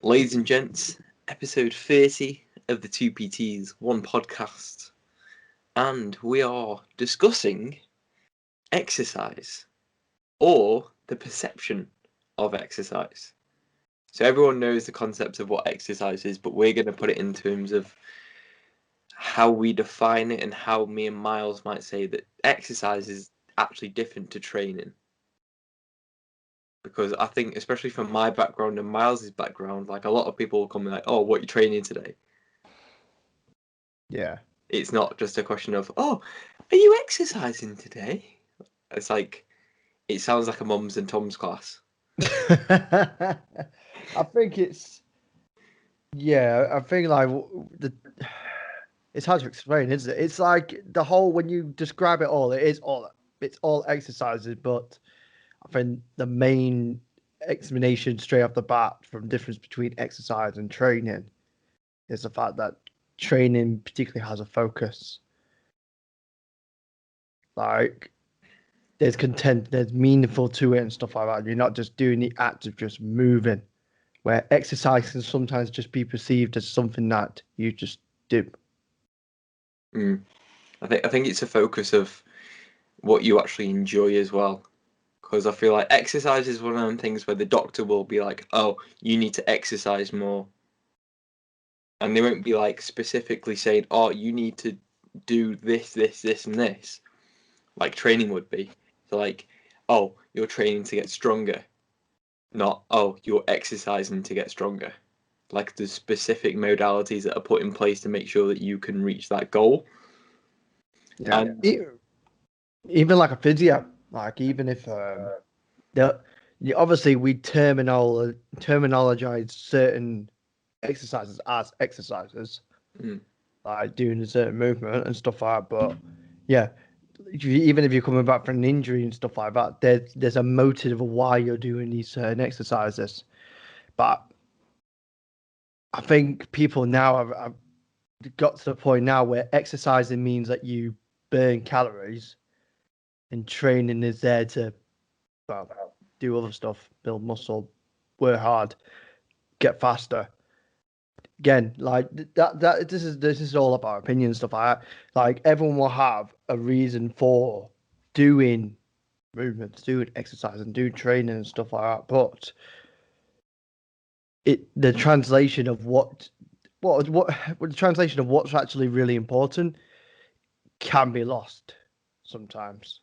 Ladies and gents, episode 30 of the 2PTs, one podcast. And we are discussing exercise, or the perception of exercise. So everyone knows the concept of what exercise is, but we're going to put it in terms of how we define it and how me and Miles might say that exercise is actually different to training. Because I think, especially from my background and Miles's background, like a lot of people will come and like, oh, what are you training today? Yeah. It's not just a question of, oh, are you exercising today? It's like, it sounds like a mums and Tom's class. I think it's, I think like it's hard to explain, isn't it? It's like the whole, when you describe it all, it's all exercises, but I think the main explanation straight off the bat from difference between exercise and training is the fact that training particularly has a focus. Like, there's content, there's meaningful to it and stuff like that. You're not just doing the act of just moving, where exercise can sometimes just be perceived as something that you just do. I think it's a focus of what you actually enjoy as well. Because I feel like exercise is one of them things where the doctor will be like, oh, you need to exercise more. And they won't be like specifically saying, oh, you need to do this, this, this, and this, like training would be. So like, oh, you're training to get stronger. Not, oh, you're exercising to get stronger. Like the specific modalities that are put in place to make sure that you can reach that goal. Yeah. And even like a physio, like even if obviously we terminologize certain exercises as exercises, like doing a certain movement and stuff like that. But yeah, even if you're coming back from an injury and stuff like that, there's a motive of why you're doing these certain exercises. But I think people now have got to the point now where exercising means that you burn calories, and training is there to do other stuff, build muscle, work hard, get faster. Again, like that this is all about opinion stuff. Like everyone will have a reason for doing movements, doing exercise, and doing training and stuff like that. But the translation of the translation of what's actually really important can be lost sometimes.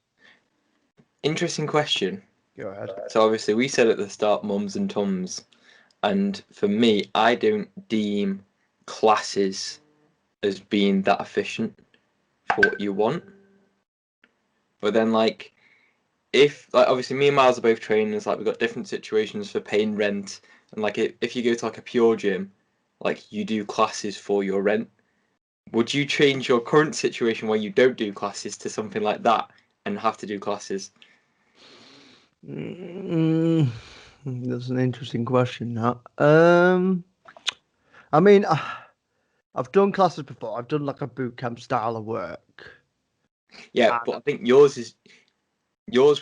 Interesting question. Go ahead. So obviously we said at the start mums and tums, and for me, I don't deem classes as being that efficient for what you want. But then like, if like obviously me and Miles are both trainers, like we've got different situations for paying rent, and like if you go to like a pure gym, like you do classes for your rent. Would you change your current situation where you don't do classes to something like that and have to do classes? That's an interesting question. That. I mean, I've done classes before. I've done like a boot camp style of work. Yeah, but I think yours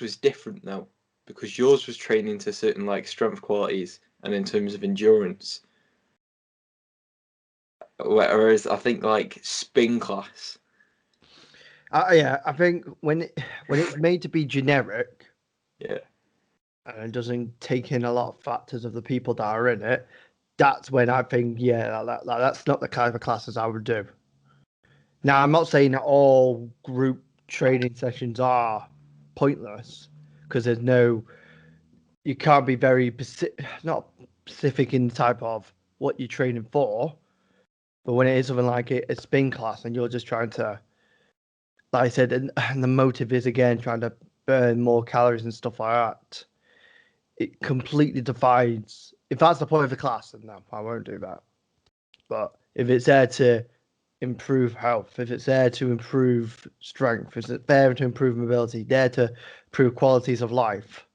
was different though, because yours was training to certain like strength qualities and in terms of endurance. Whereas I think like spin class. Yeah, I think when it's made to be generic, Yeah, and it doesn't take in a lot of factors of the people that are in it, that's when I think that's not the kind of classes I would do. Now, I'm not saying that all group training sessions are pointless, because you can't be very not specific in the type of what you're training for. But when it is something like a spin class and you're just trying to, like I said, and the motive is again trying to burn more calories and stuff like that, it completely defines. If that's the point of the class, then no, I won't do that. But if it's there to improve health, if it's there to improve strength, if it's there to improve mobility, there to improve qualities of life,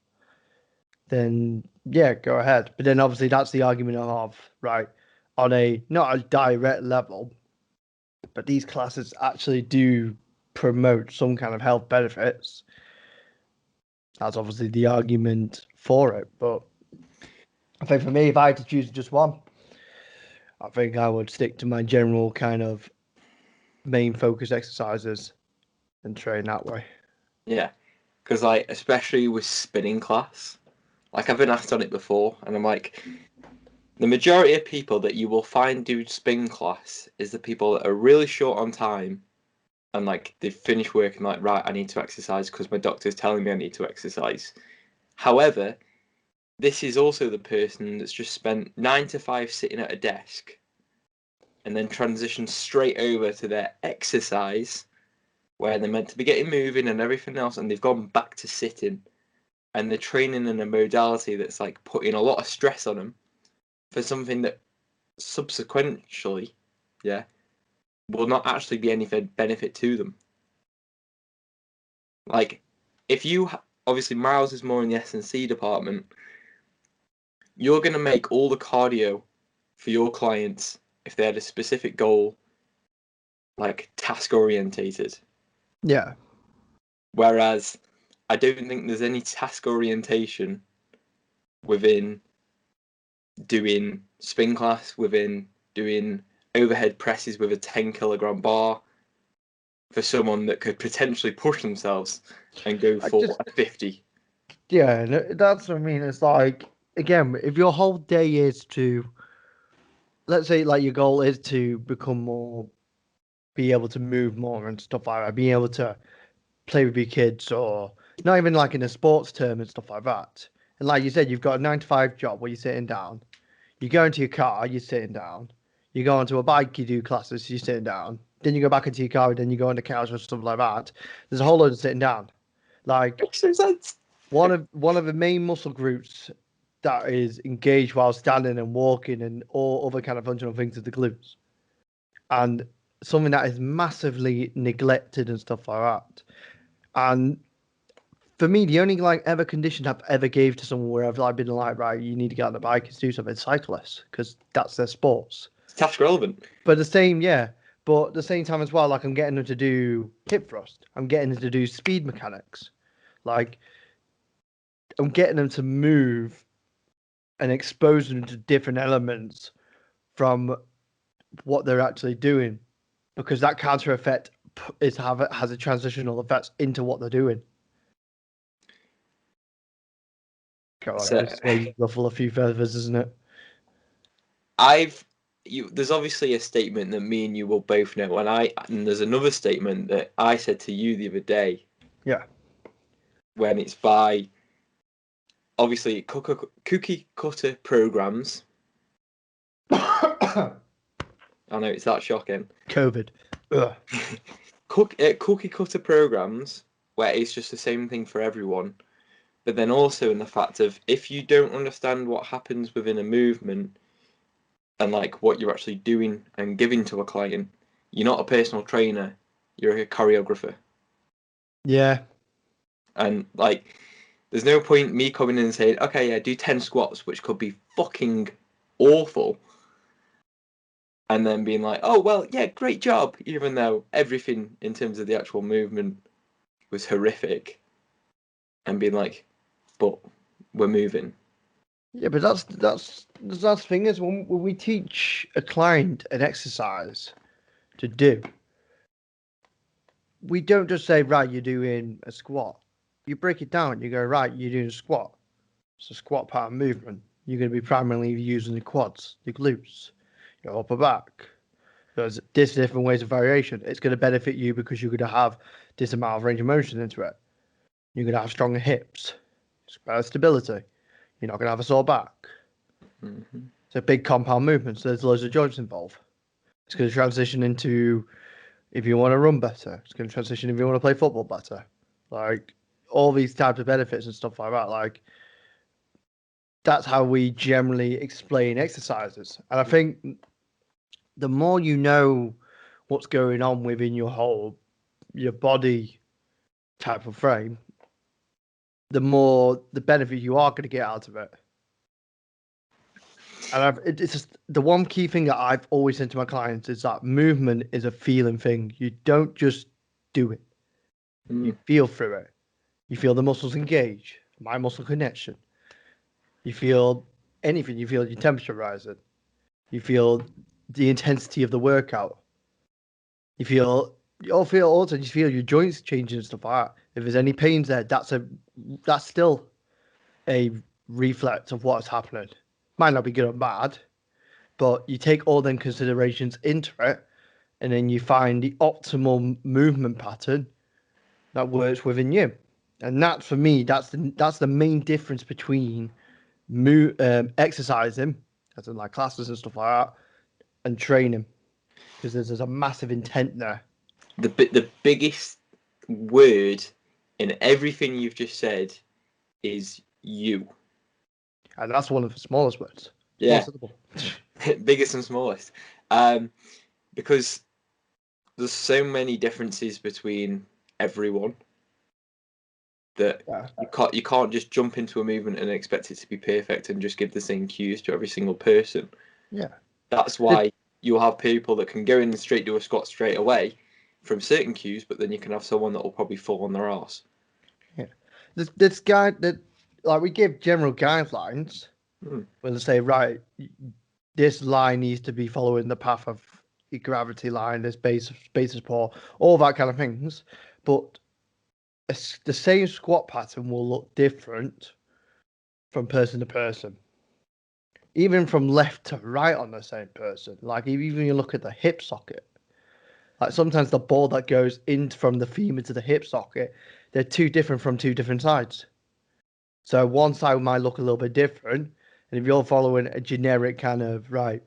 then yeah, go ahead. But then obviously that's the argument of, right, on a not a direct level, but these classes actually do promote some kind of health benefits. That's obviously the argument for it. But I think for me, if I had to choose just one, I think I would stick to my general kind of main focus exercises and train that way. Yeah, because like especially with spinning class, like I've been asked on it before, and I'm like, the majority of people that you will find do spin class is the people that are really short on time, and like they finish work and like, right, I need to exercise because my doctor's telling me I need to exercise. However, this is also the person that's just spent 9 to 5 sitting at a desk and then transitioned straight over to their exercise where they're meant to be getting moving and everything else, and they've gone back to sitting, and they're training in a modality that's like putting a lot of stress on them for something that subsequently, yeah, will not actually be any benefit to them. Like, if you obviously Miles is more in the S&C department, you're going to make all the cardio for your clients if they had a specific goal, like task orientated. Yeah. Whereas I don't think there's any task orientation within doing spin class, within doing overhead presses with a 10 kilogram bar for someone that could potentially push themselves and go for a 50. Yeah, that's what I mean. It's like, again, if your whole day is to, let's say, like your goal is to become more, be able to move more and stuff like that, being able to play with your kids, or not even like in a sports term and stuff like that. And like you said, you've got a 9 to 5 job where you're sitting down. You go into your car, you're sitting down. You go onto a bike, you do classes, you're sitting down. Then you go back into your car, then you go on the couch or stuff like that. There's a whole load of sitting down. Like Makes no sense. one of the main muscle groups that is engaged while standing and walking and all other kind of functional things is the glutes. And something that is massively neglected and stuff like that. And for me, the only like ever condition I've ever gave to someone where I've like been like, right, you need to get on the bike and do something, cyclists, because that's their sports. It's task relevant. But the same, yeah. But at the same time as well, like I'm getting them to do hip thrust. I'm getting them to do speed mechanics. Like I'm getting them to move and expose them to different elements from what they're actually doing, because that counter effect has a transitional effect into what they're doing. God, So this is where you ruffle a few feathers, isn't it? there's obviously a statement that me and you will both know, and there's another statement that I said to you the other day. Yeah. When it's by obviously cookie cutter programs. I know it's that shocking. COVID. Ugh. Cookie cutter programs where it's just the same thing for everyone, but then also in the fact of if you don't understand what happens within a movement and like what you're actually doing and giving to a client, you're not a personal trainer, you're a choreographer. Yeah. And like there's no point me coming in and saying, okay, yeah, do 10 squats, which could be fucking awful, and then being like, oh, well, yeah, great job, even though everything in terms of the actual movement was horrific, and being like, but we're moving. Yeah, but that's the thing is when we teach a client an exercise to do, we don't just say, right, you're doing a squat. You break it down. You go, right, you're doing a squat. It's a squat pattern movement. You're going to be primarily using the quads, the glutes, your upper back. There's different ways of variation. It's going to benefit you because you're going to have this amount of range of motion into it. You're going to have stronger hips, better stability. You're not going to have a sore back. Mm-hmm. It's a big compound movement, so there's loads of joints involved. It's going to transition into if you want to run better. It's going to transition if you want to play football better. Like all these types of benefits and stuff like that. Like that's how we generally explain exercises. And I think the more you know what's going on within your body type of frame, the more the benefit you are going to get out of it. And it's just the one key thing that I've always said to my clients is that movement is a feeling thing. You don't just do it. You feel through it. You feel the muscles engage, mind muscle connection. You feel anything. You feel your temperature rising. You feel the intensity of the workout. You'll feel also you feel your joints changing and stuff like that. If there's any pains there, that's still a reflex of what's happening. Might not be good or bad, but you take all them considerations into it, and then you find the optimal movement pattern that works within you. And that, for me, that's the main difference between exercising, as in like classes and stuff like that, and training, because there's a massive intent there. The biggest word in everything you've just said is you. And that's one of the smallest words. Yeah. Syllable. Biggest and smallest. Because there's so many differences between everyone that you can't just jump into a movement and expect it to be perfect and just give the same cues to every single person. Yeah. That's why you'll have people that can go in and straight do a squat straight away from certain cues, but then you can have someone that will probably fall on their arse. Yeah. This guy that, like, we give general guidelines when they say, right, this line needs to be following the path of your gravity line, this base support, all that kind of things. But the same squat pattern will look different from person to person, even from left to right on the same person. Like, even you look at the hip socket, like sometimes the ball that goes in from the femur to the hip socket, they're too different from two different sides. So one side might look a little bit different, and if you're following a generic kind of, right,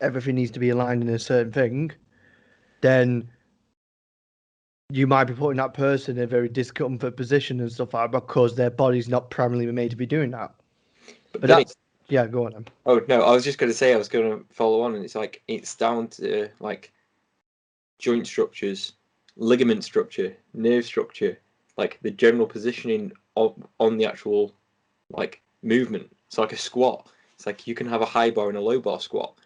everything needs to be aligned in a certain thing, then you might be putting that person in a very discomfort position and stuff like that because their body's not primarily made to be doing that. But that's, yeah, go on then. Oh no, I was just going to say I was going to follow on, and it's like it's down to like joint structures, ligament structure, nerve structure, like the general positioning on the actual like movement. It's like a squat. It's like you can have a high bar and a low bar squat,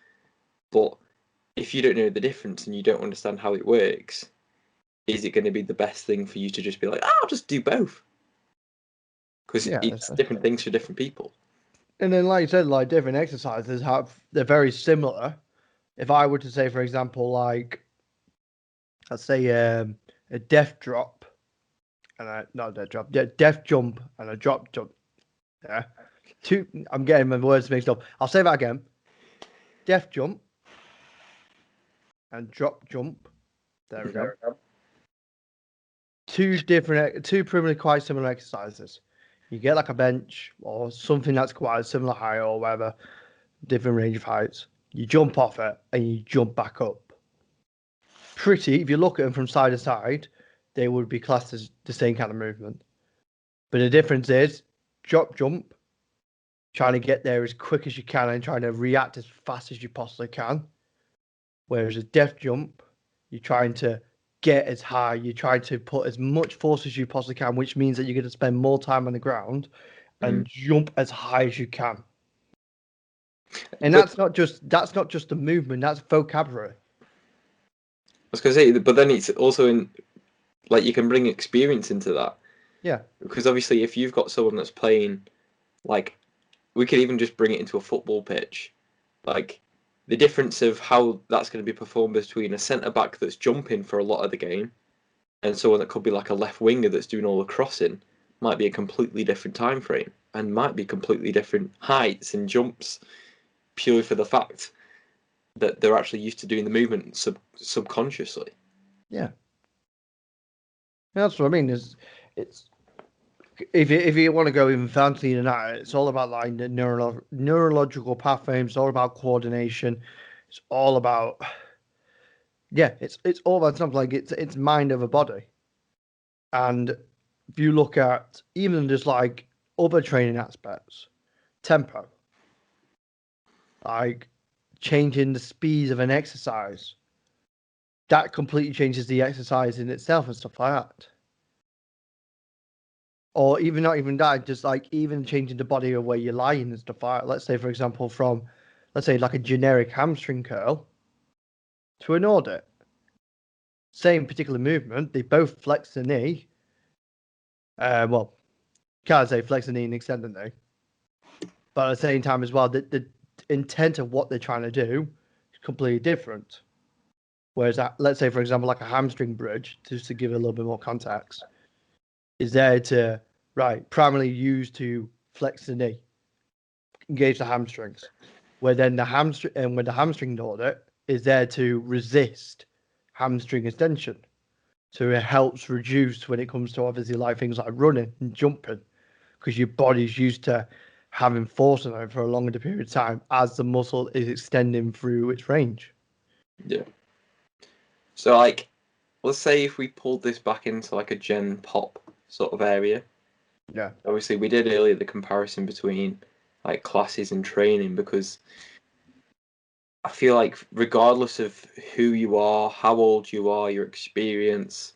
but if you don't know the difference and you don't understand how it works, is it going to be the best thing for you to just be like, I'll just do both? Because it's different things for different people. And then, like you said, like different exercises they're very similar. If I were to say, for example, like let's say a def drop and not a drop, def jump and a drop jump. Yeah, I'm getting my words mixed up. I'll say that again. Def jump and drop jump. There we go. Two primarily quite similar exercises. You get like a bench or something that's quite a similar height or whatever, different range of heights. You jump off it and you jump back up. If you look at them from side to side, they would be classed as the same kind of movement. But the difference is drop jump, trying to get there as quick as you can and trying to react as fast as you possibly can. Whereas a def jump, you're trying to get as high, you're trying to put as much force as you possibly can, which means that you're going to spend more time on the ground and jump as high as you can. And that's not just the movement, that's vocabulary. I was going to say, but then it's also in, like, you can bring experience into that. Yeah. Because obviously, if you've got someone that's playing, like, we could even just bring it into a football pitch. Like, the difference of how that's going to be performed between a centre back that's jumping for a lot of the game and someone that could be like a left winger that's doing all the crossing might be a completely different time frame and might be completely different heights and jumps, purely for the fact that they're actually used to doing the movement subconsciously. Yeah. That's what I mean. It's if you want to go even fancier than that, it's all about like the neurological pathways. It's all about coordination. It's all about it's all about something like it's mind over body. And if you look at even just like other training aspects, tempo, like changing the speed of an exercise, that completely changes the exercise in itself and stuff like that. Or even not even that, just like even changing the body of where you're lying and stuff like that. Let's say, for example, let's say like a generic hamstring curl to an audit. Same particular movement, they both flex the knee. Well, can't say flex the knee and extend the knee. But at the same time as well, the intent of what they're trying to do is completely different. Whereas, let's say, for example, like a hamstring bridge, just to give a little bit more context, is there to, primarily used to flex the knee, engage the hamstrings, where then the hamstring, and when the hamstring audit is there to resist hamstring extension. So it helps reduce when it comes to obviously like things like running and jumping, because your body's used to having force on it for a longer period of time as the muscle is extending through its range. Yeah. So like, let's say if we pulled this back into like a gen pop sort of area. Yeah. Obviously, we did earlier the comparison between like classes and training, because I feel like regardless of who you are, how old you are, your experience,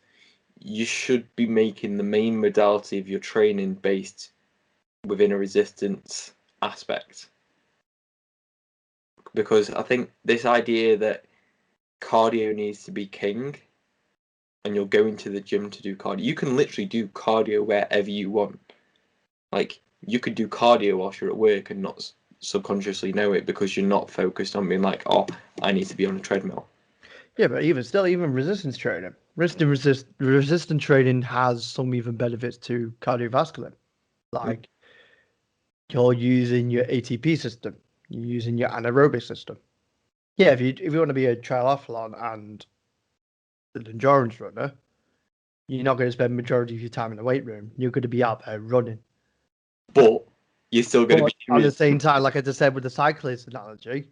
you should be making the main modality of your training based within a resistance aspect. Because I think this idea that cardio needs to be king and you're going to the gym to do cardio, you can literally do cardio wherever you want. Like, you could do cardio whilst you're at work and not subconsciously know it, because you're not focused on being like, oh, I need to be on a treadmill. Yeah, but even resistance training, resistance training has some even benefits to cardiovascular. Like you're using your ATP system, you're using your anaerobic system. Yeah, if you want to be a triathlon and an endurance runner, you're not going to spend majority of your time in the weight room. You're going to be out there running. But you're still going to But be at the same time, like I just said with the cyclist analogy,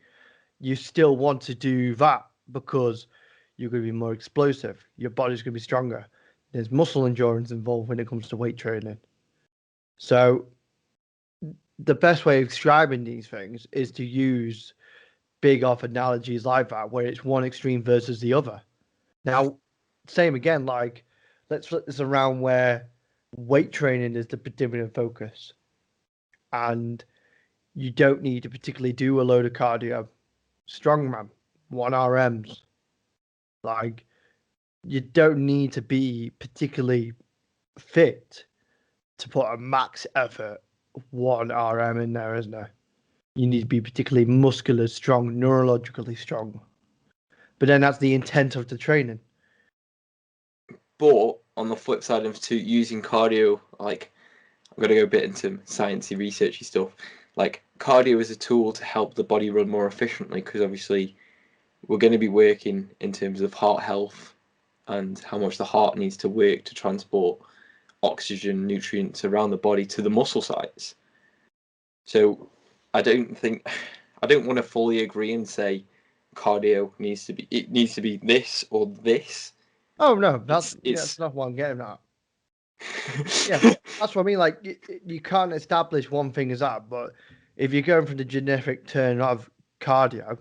you still want to do that because you're going to be more explosive. Your body's going to be stronger. There's muscle endurance involved when it comes to weight training. So the best way of describing these things is to use big off analogies like that, where it's one extreme versus the other. Now, same again, like let's flip this around where weight training is the predominant focus, and you don't need to particularly do a load of cardio. Strongman, 1 RMs, like you don't need to be particularly fit to put a max effort 1 RM in there, isn't there? You need to be particularly muscular, strong, neurologically strong. But then that's the intent of the training. But on the flip side of using cardio, like, I'm going to go a bit into sciencey, researchy stuff. Like, cardio is a tool to help the body run more efficiently, because obviously we're going to be working in terms of heart health and how much the heart needs to work to transport oxygen, nutrients around the body to the muscle sites. So I don't want to fully agree and say cardio needs to be this or this. Oh no, that's It's not what I'm getting at. Yeah, that's what I mean. Like you can't establish one thing as that, but if you're going from the generic term of cardio,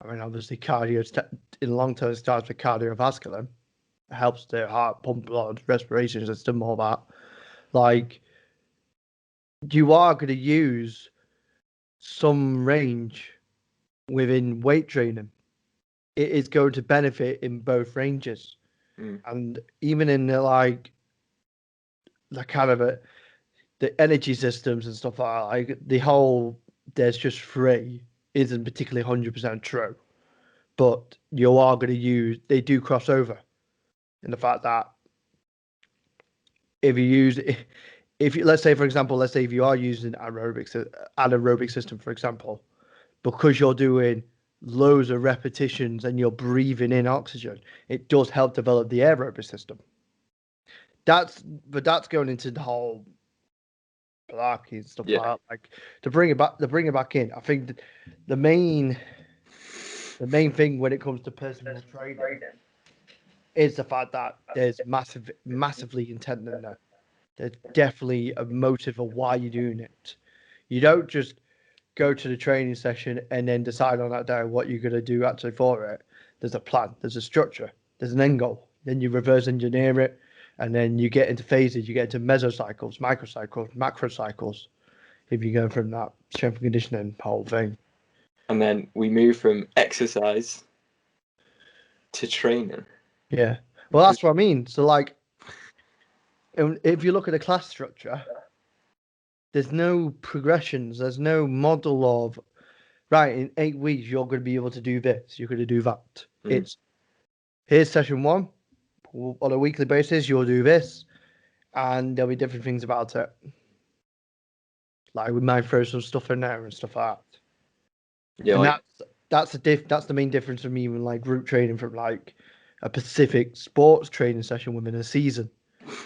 I mean, obviously cardio in long term starts with cardiovascular, it helps the heart pump blood, respiration system, all that. Like you are going to use some range within weight training. It is going to benefit in both ranges, and even in the kind of the energy systems and stuff like that, like the whole there's just three isn't particularly 100% true, but you are going to use they do cross over in the fact that if you use if you let's say for example let's say if you are using anaerobic system for example, because you're doing loads of repetitions and you're breathing in oxygen, it does help develop the aerobic system. That's going into the whole Blocky and stuff like that. Like to bring it back in. I think the main thing when it comes to personal training is the fact that there's massively intent in there. There's definitely a motive of why you're doing it. You don't just go to the training session and then decide on that day what you're gonna do actually for it. There's a plan, there's a structure, there's an end goal. Then you reverse engineer it, and then you get into phases, you get into mesocycles, microcycles, macrocycles, if you go from that strength and conditioning whole thing. And then we move from exercise to training. Yeah. Well, that's what I mean. So, like, if you look at the class structure, there's no progressions, there's no model of right, in 8 weeks, you're going to be able to do this, you're going to do that. Mm. Here's session one. On a weekly basis, you'll do this, and there'll be different things about it. Like we might throw some stuff in there and stuff like that. Yeah, And like that's the main difference from even like group training from like a specific sports training session within a season.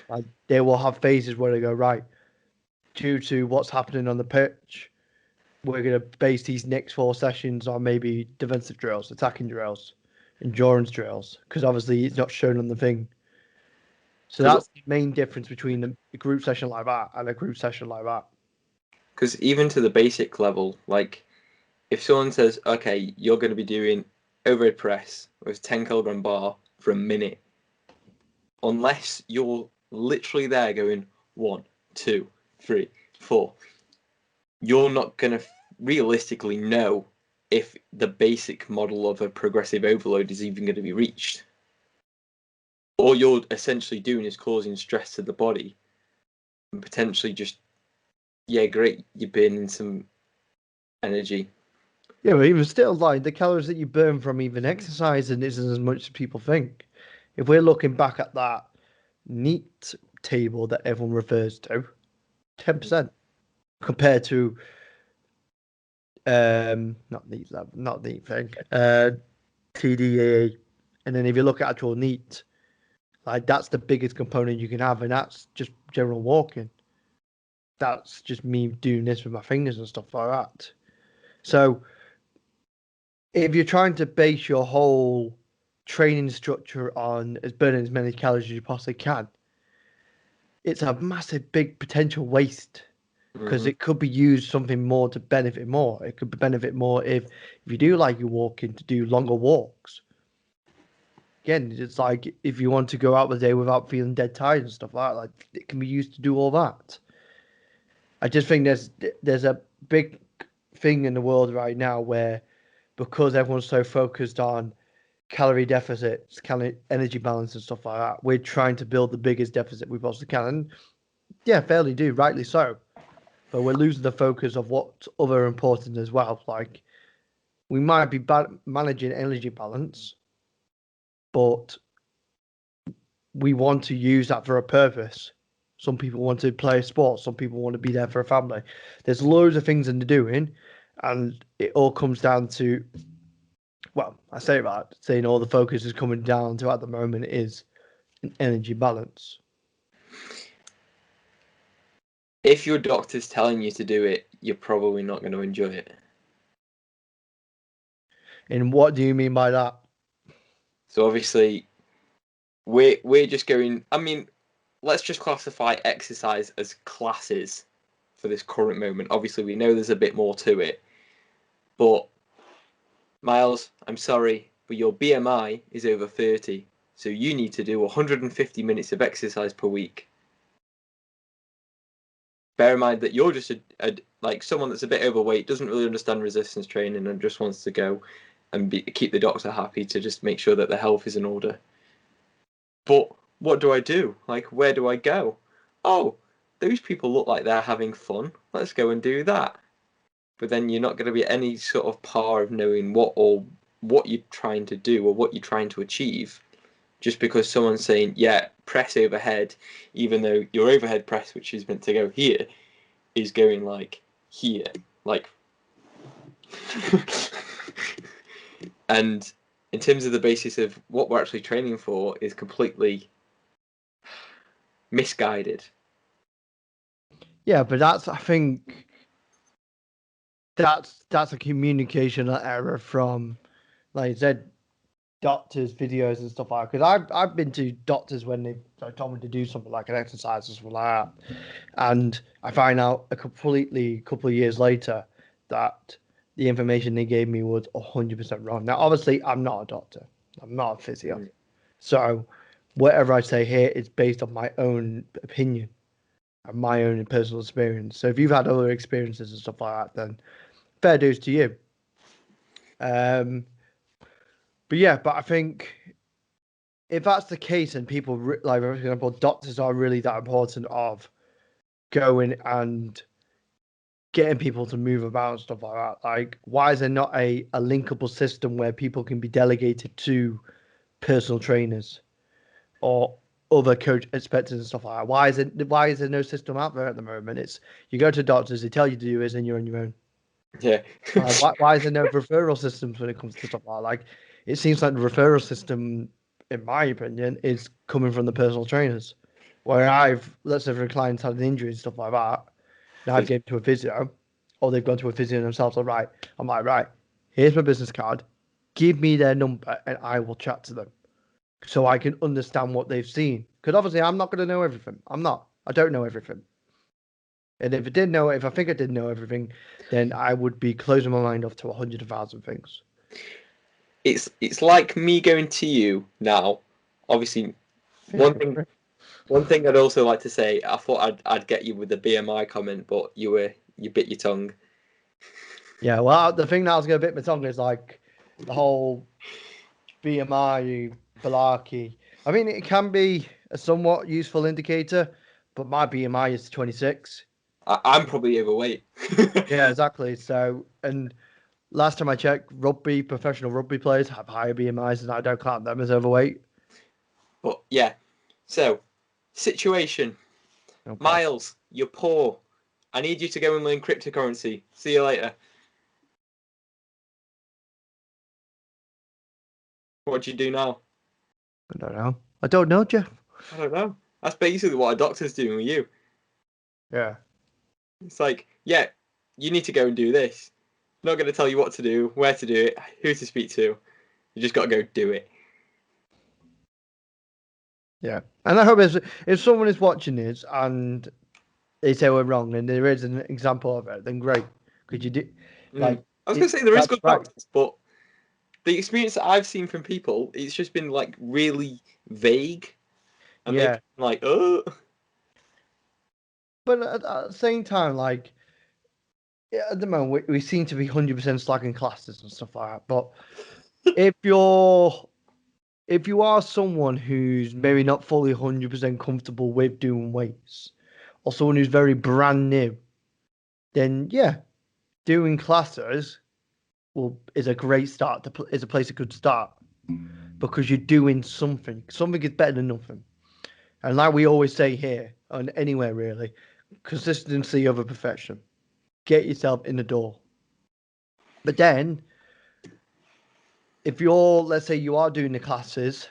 Like they will have phases where they go, right, due to what's happening on the pitch, we're gonna base these next 4 sessions on maybe defensive drills, attacking drills, endurance drills, because obviously it's not shown on the thing. So because that's the main difference between a group session like that and a group session like that. even to the basic level, like if someone says, okay, you're going to be doing overhead press with 10 kilogram bar for a minute, unless you're literally there going 1, 2, 3, 4, you're not going to realistically know if the basic model of a progressive overload is even going to be reached. All you're essentially doing is causing stress to the body and potentially just, yeah, great, you're burning some energy. Yeah, but even still, like the calories that you burn from even exercising isn't as much as people think. If we're looking back at that neat table that everyone refers to, 10% compared to not neat level, not neat thing, TDA, and then if you look at actual neat, like that's the biggest component you can have, and that's just general walking. That's just me doing this with my fingers and stuff like that. So if you're trying to base your whole training structure on as burning as many calories as you possibly can, it's a massive, big potential waste because Mm-hmm. it could be used something more to benefit more. It could benefit more if you do like your walking to do longer walks. Again, it's like if you want to go out the day without feeling dead tired and stuff like that, like it can be used to do all that. I just think there's a big thing in the world right now where because everyone's so focused on calorie deficits, calorie energy balance and stuff like that, we're trying to build the biggest deficit we possibly can. And yeah, fairly do, rightly so. But we're losing the focus of what's other important as well. Like we might be managing energy balance, but we want to use that for a purpose. Some people want to play a sport. Some people want to be there for a family. There's loads of things in the doing, and it all comes down to, well, I say that saying all the focus is coming down to at the moment is an energy balance. If your doctor's telling you to do it, you're probably not going to enjoy it. And what do you mean by that? So obviously, we're just going. I mean, let's just classify exercise as classes for this current moment. Obviously, we know there's a bit more to it, but Miles, I'm sorry, but your BMI is over 30, so you need to do 150 minutes of exercise per week. Bear in mind that you're just like someone that's a bit overweight, doesn't really understand resistance training, and just wants to go and keep the doctor happy to just make sure that their health is in order. But what do I do? Like, where do I go? Oh, those people look like they're having fun. Let's go and do that. But then you're not going to be any sort of par of knowing what you're trying to do or what you're trying to achieve. Just because someone's saying, yeah, press overhead, even though your overhead press, which is meant to go here, is going like here, like. And in terms of the basis of what we're actually training for is completely misguided. Yeah, but that's I think that's a communication error from, like I said, doctors' videos and stuff like that. Because I've been to doctors when they told me to do something like an exercise or something like that, and I find out a couple of years later that the information they gave me was 100% wrong. Now, obviously, I'm not a doctor. I'm not a physio. Mm. So whatever I say here is based on my own opinion and my own personal experience. So if you've had other experiences and stuff like that, then fair dues to you. Um, but yeah, but I think if that's the case and people like, for example, doctors are really that important of going and getting people to move about and stuff like that. Like, why is there not a linkable system where people can be delegated to personal trainers or other coach inspectors and stuff like that? Why is there no system out there at the moment? It's you go to doctors, they tell you to do this, and you're on your own. Yeah. Why is there no referral systems when it comes to stuff like that? Like, it seems like the referral system, in my opinion, is coming from the personal trainers. Where let's say, if a client's had an injury and stuff like that, and I've given to a physio, or they've gone to a physio themselves. All right, I'm like, right, here's my business card. Give me their number, and I will chat to them, so I can understand what they've seen. Because obviously, I'm not going to know everything. I'm not. I don't know everything. And if I think I did know everything, then I would be closing my mind off to 100,000 things. It's like me going to you now. Obviously, one thing I'd also like to say, I thought I'd get you with the BMI comment, but you bit your tongue. Yeah, well, the thing that I was going to bit my tongue is like the whole BMI malarkey. I mean, it can be a somewhat useful indicator, but my BMI is 26. I'm probably overweight. Yeah, exactly. So, and last time I checked, professional rugby players have higher BMIs, and I don't count them as overweight. But yeah, so situation. Okay. Miles, you're poor. I need you to go and learn cryptocurrency. See you later. What do you do now? I don't know. I don't know, Jeff. I don't know. That's basically what a doctor's doing with you. Yeah. It's like, yeah, you need to go and do this. I'm not going to tell you what to do, where to do it, who to speak to. You just got to go do it. Yeah. And I hope if someone is watching this and they say we're wrong and there is an example of it, then great. Could you do like I was going to say there is good right. doctors, but the experience that I've seen from people, it's just been like really vague. And they've Yeah. been like, oh. But at the same time, like at the moment we seem to be 100% slagging classes and stuff like that. But if you are someone who's maybe not fully 100% comfortable with doing weights, or someone who's very brand new, then yeah, doing classes is a great start. Is a place a good start because you're doing something. Something is better than nothing. And like we always say here, and anywhere really, consistency over perfection. Get yourself in the door. But then, if let's say you are doing the classes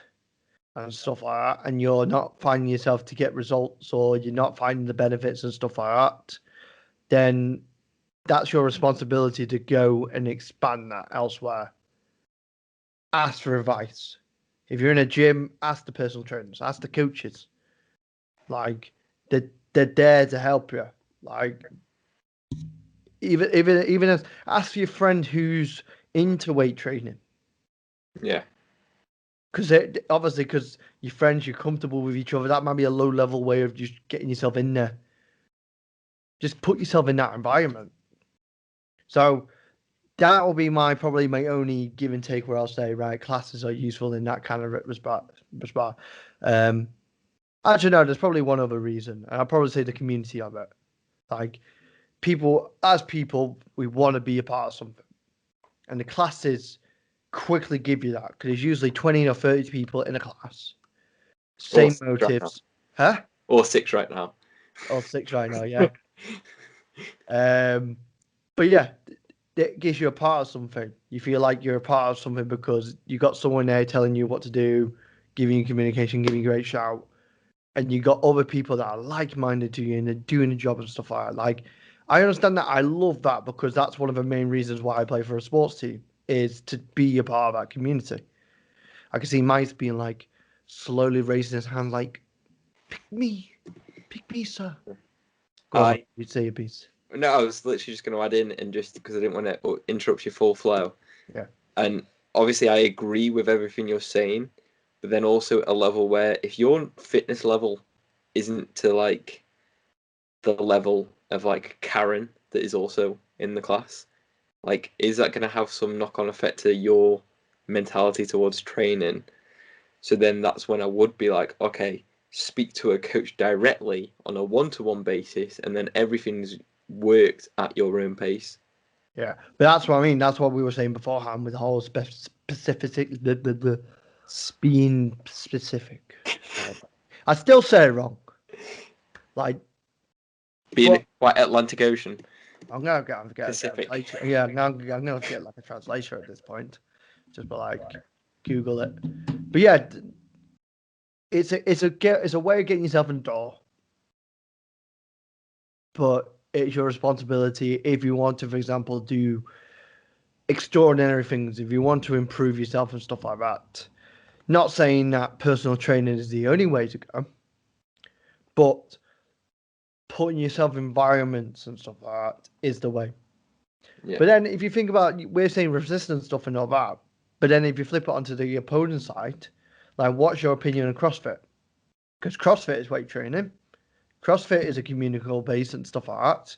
and stuff like that, and you're not finding yourself to get results or you're not finding the benefits and stuff like that, then that's your responsibility to go and expand that elsewhere. Ask for advice. If you're in a gym, ask the personal trainers, ask the coaches. Like they're there to help you. Like even as ask your friend who's into weight training. Yeah. Because obviously, because your friends, you're comfortable with each other. That might be a low level way of just getting yourself in there. Just put yourself in that environment. So that will be probably my only give and take where I'll say, right, classes are useful in that kind of respect. Actually, no, there's probably one other reason, and I'll probably say the community of it. Like as people, we want to be a part of something, and the classes quickly give you that because there's usually 20 or 30 people in a class, same motives, huh? Or 6 right now. Or 6 right now, yeah. But yeah, it gives you a part of something. You feel like you're a part of something because you got someone there telling you what to do, giving you communication, giving you a great shout, and you got other people that are like-minded to you and they're doing the job and stuff like that. Like, I understand that. I love that because that's one of the main reasons why I play for a sports team is to be a part of that community. I can see Mike being like slowly raising his hand, like, pick me, sir. Go on, you'd say a piece. No, I was literally just going to add in, and just because I didn't want to interrupt your full flow. Yeah. And obviously, I agree with everything you're saying, but then also a level where if your fitness level isn't to like the level of like Karen that is also in the class, like, is that going to have some knock-on effect to your mentality towards training? So then that's when I would be like, okay, speak to a coach directly on a one-to-one basis, and then everything's worked at your own pace. Yeah, but that's what I mean. That's what we were saying beforehand with the whole specific, being specific. I still say it wrong. Like, Being but quite Atlantic Ocean, I'm gonna get a Pacific. translation. Yeah, I'm gonna have to get like a translator at this point. Just by like Google it. But yeah, it's a way of getting yourself in the door. But it's your responsibility if you want to, for example, do extraordinary things, if you want to improve yourself and stuff like that. Not saying that personal training is the only way to go, but putting yourself in environments and stuff like that is the way. Yeah. But then if you think about, we're saying resistance stuff and all that, but then if you flip it onto the opponent side, like what's your opinion on CrossFit? Because CrossFit is weight training. CrossFit is a communicable base and stuff like that.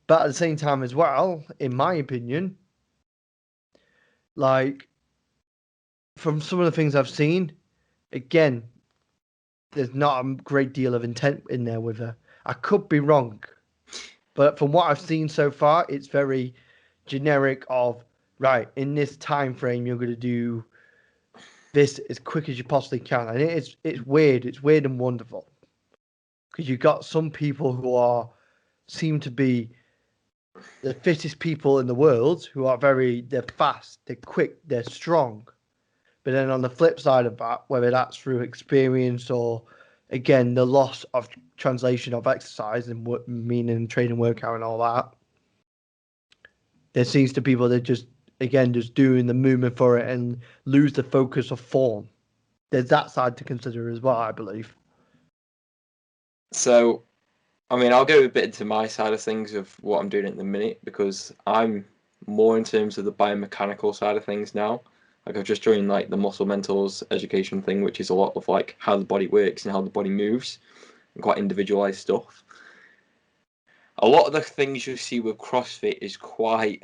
But at the same time as well, in my opinion, like from some of the things I've seen, again, there's not a great deal of intent in there with her. I could be wrong, but from what I've seen so far, it's very generic of right, in this time frame you're gonna do this as quick as you possibly can. And it's weird, it's weird and wonderful. Because you've got some people who seem to be the fittest people in the world who are they're fast, they're quick, they're strong. But then on the flip side of that, whether that's through experience or again the loss of translation of exercise and meaning training workout and all that, there seems to be people that just doing the movement for it and lose the focus of form. There's that side to consider as well, I believe. So, I mean, I'll go a bit into my side of things of what I'm doing at the minute because I'm more in terms of the biomechanical side of things now. Like I've just joined like the Muscle Mentors education thing, which is a lot of like how the body works and how the body moves, and quite individualized stuff. A lot of the things you see with CrossFit is quite.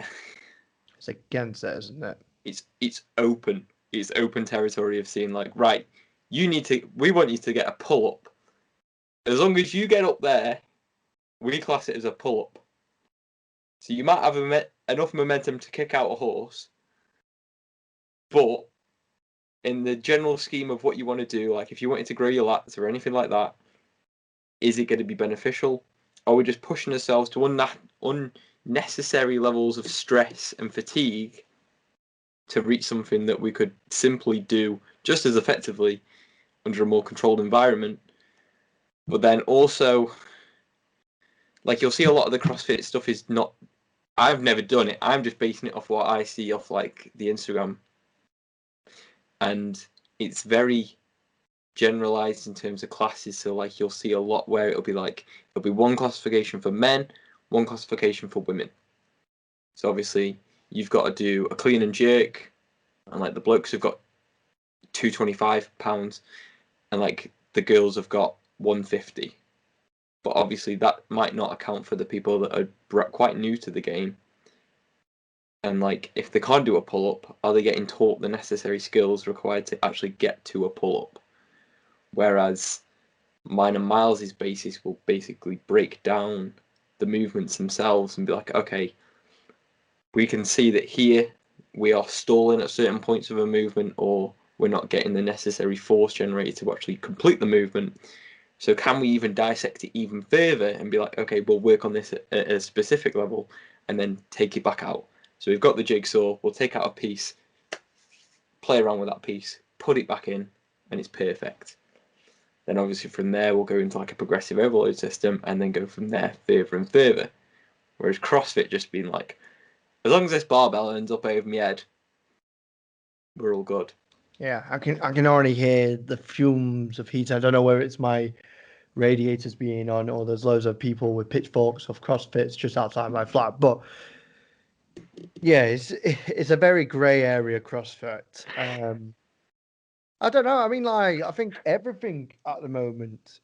It's against it, isn't it? It's open. It's open territory of seeing like right. We want you to get a pull up. As long as you get up there, we class it as a pull up. So you might have enough momentum to kick out a horse, but in the general scheme of what you want to do, like if you wanted to grow your lats or anything like that, is it going to be beneficial? Are we just pushing ourselves to unnecessary levels of stress and fatigue to reach something that we could simply do just as effectively under a more controlled environment? But then also, like you'll see a lot of the CrossFit stuff is not. I've never done it. I'm just basing it off what I see off like the Instagram, and it's very generalized in terms of classes. So like you'll see a lot where it'll be one classification for men, one classification for women. So obviously you've got to do a clean and jerk, and like the blokes have got 225 pounds, and like the girls have got 150. But obviously that might not account for the people that are quite new to the game. And like if they can't do a pull up, are they getting taught the necessary skills required to actually get to a pull up? Whereas mine and Miles's basis will basically break down the movements themselves and be like, okay, we can see that here we are stalling at certain points of a movement, or we're not getting the necessary force generated to actually complete the movement. So can we even dissect it even further and be like, okay, we'll work on this at a specific level and then take it back out. So we've got the jigsaw, we'll take out a piece, play around with that piece, put it back in, and it's perfect. Then obviously from there we'll go into like a progressive overload system and then go from there further and further. Whereas CrossFit just being like, as long as this barbell ends up over my head, we're all good. Yeah, I can already hear the fumes of heat. I don't know whether it's my radiators being on or there's loads of people with pitchforks of CrossFits just outside my flat. But yeah, it's a very grey area, CrossFit. I don't know. I mean, like I think everything at the moment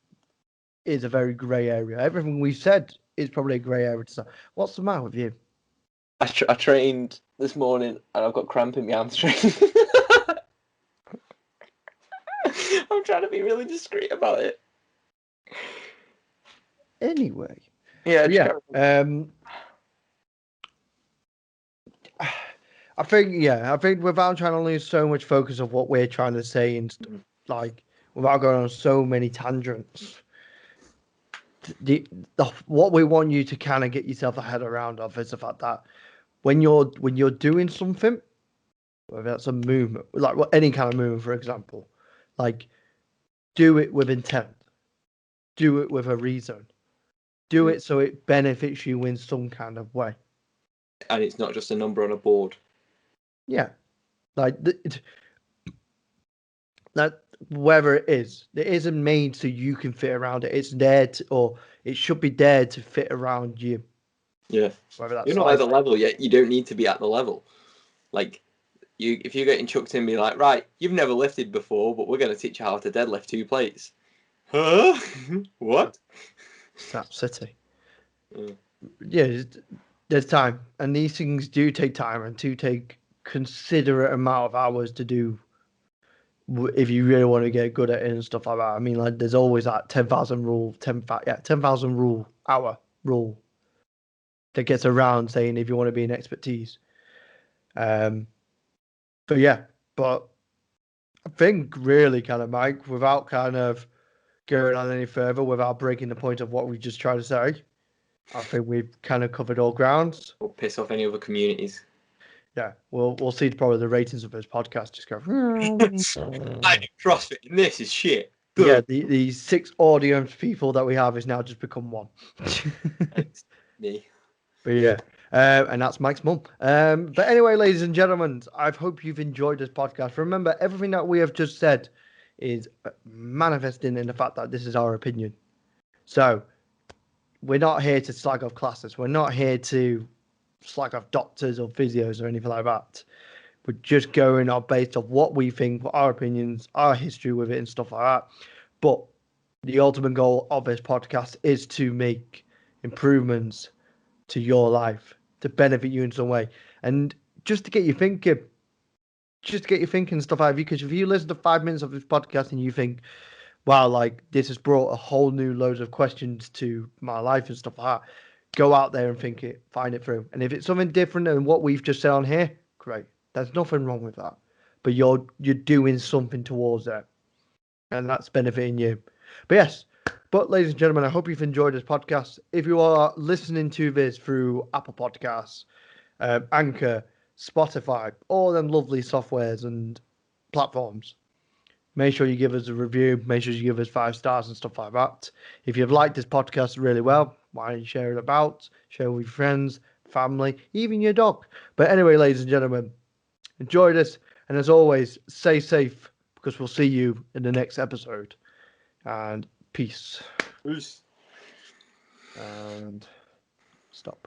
is a very grey area. Everything we've said is probably a grey area to start. What's the matter with you? I trained this morning and I've got cramp in my hamstring. I'm trying to be really discreet about it. Anyway, Yeah, But I think without trying to lose so much focus of what we're trying to say and like without going on so many tangents, the what we want you to kind of get yourself a head around of is the fact that when you're doing something, whether that's a movement, like any kind of movement, for example, like do it with intent, do it with a reason, do it so it benefits you in some kind of way. And it's not just a number on a board. Yeah, like that whether it isn't made so you can fit around it. It's there to, or it should be there to fit around you. Yeah. Whether that's You're not at the level yet. You don't need to be at the level. Like, if you're getting chucked in, be like, right, you've never lifted before, but we're going to teach you how to deadlift 2 plates. Huh? What? Snap City. Yeah, there's time, and these things do take time and do take considerate amount of hours to do. If you really want to get good at it and stuff like that, I mean, like there's always that 10,000 rule, 10,000 rule hour rule that gets around saying if you want to be an expertise. But yeah, but I think really kind of Mike, without kind of going on any further, without breaking the point of what we just tried to say, I think we've kind of covered all grounds. Or piss off any other communities. Yeah, we'll see probably the ratings of this podcast just go. I do CrossFit and this is shit. Yeah, the 6 audience people that we have is now just become 1. Thanks, me. But yeah, and that's Mike's mum. But anyway, ladies and gentlemen, I hope you've enjoyed this podcast. Remember, everything that we have just said is manifesting in the fact that this is our opinion. So we're not here to slag off classes. We're not here to slag off doctors or physios or anything like that. We're just going on based on what we think, our opinions, our history with it and stuff like that. But the ultimate goal of this podcast is to make improvements to your life, to benefit you in some way. And just to get you thinking, stuff like that. Because if you listen to 5 minutes of this podcast and you think, wow, like this has brought a whole new loads of questions to my life and stuff like that, go out there and think it, find it through. And if it's something different than what we've just said on here, great. There's nothing wrong with that. But you're doing something towards that. And that's benefiting you. But yes, ladies and gentlemen, I hope you've enjoyed this podcast. If you are listening to this through Apple Podcasts, Anchor, Spotify, all them lovely softwares and platforms, make sure you give us a review. Make sure you give us 5 stars and stuff like that. If you've liked this podcast really well, why don't you share it about? Share it with friends, family, even your dog. But anyway, ladies and gentlemen, enjoy this. And as always, stay safe because we'll see you in the next episode. And peace. Peace. And stop.